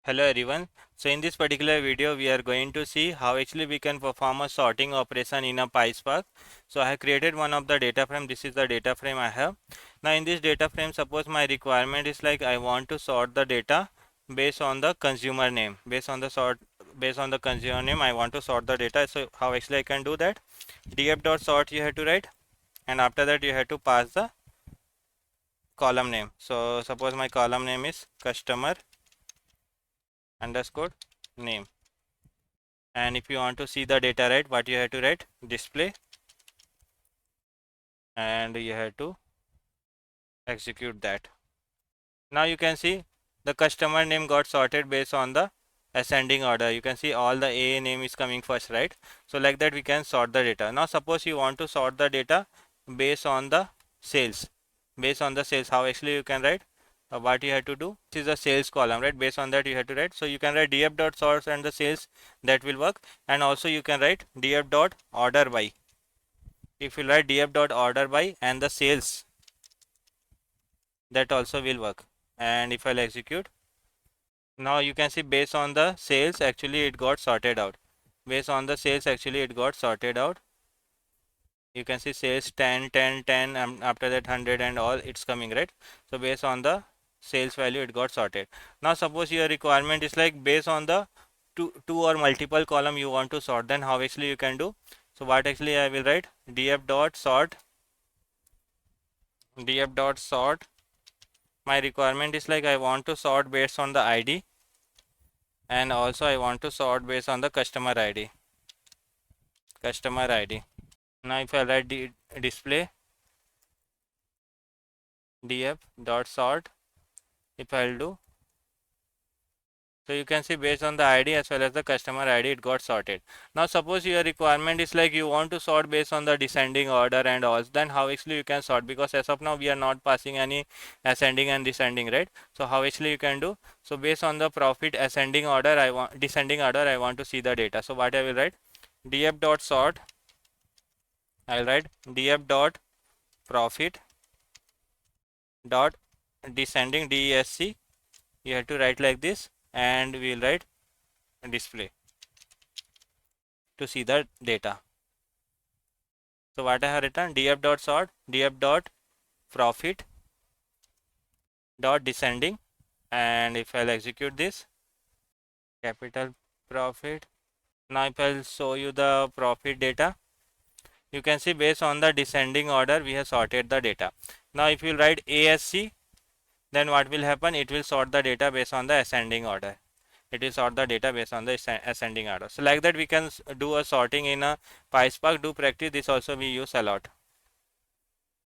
Hello everyone. So in this particular video we are going to see how actually we can perform a sorting operation in a PySpark. So I have created one of the data frame. This is the data frame I have. Now in this data frame, suppose my requirement is like I want to sort the data based on the consumer name. Based on the consumer name I want to sort the data. So how actually I can do that? df.sort you have to write, and after that you have to pass the column name. So suppose my column name is customer underscore name. And if you want to see the data, right, what you have to write? Display, and you have to execute that. Now you can see the customer name got sorted based on the ascending order. You can see all the A name is coming first, right? So like that we can sort the data. Now suppose you want to sort the data based on the sales. Based on the sales, how actually you can write? What you have to do? This is a sales column, right? Based on that you have to write. So you can write df.source and the sales, that will work. And also you can write df.orderBy. If you write df.orderBy and the sales, that also will work. And if I'll execute, now you can see based on the sales actually it got sorted out. Based on the sales actually it got sorted out. You can see sales 10, 10, 10, and after that 100 and all it's coming, right? So based on the sales value it got sorted. Now suppose your requirement is like based on the two or multiple column you want to sort, then how actually you can do? So what actually I will write? df.sort my requirement is like I want to sort based on the ID, and also I want to sort based on the customer ID. Now if I write display df.sort, if I'll do, so you can see based on the ID as well as the customer ID it got sorted. Now suppose your requirement is like you want to sort based on the descending order and all, then how actually you can sort? Because as of now we are not passing any ascending and descending, right? So how actually you can do? So based on the profit descending order I want to see the data. So what I will write? df.sort, I'll write df.profit dot descending DESC. You have to write like this, and we will write display to see the data. So what I have written? df.sort df.profit dot descending, and if I'll execute this, capital profit. Now if I'll show you the profit data, you can see based on the descending order we have sorted the data. Now if you write ASC, then what will happen? It will sort the data based on the ascending order. It will sort the data based on the ascending order. So like that we can do a sorting in a PySpark. Do practice this also, we use a lot.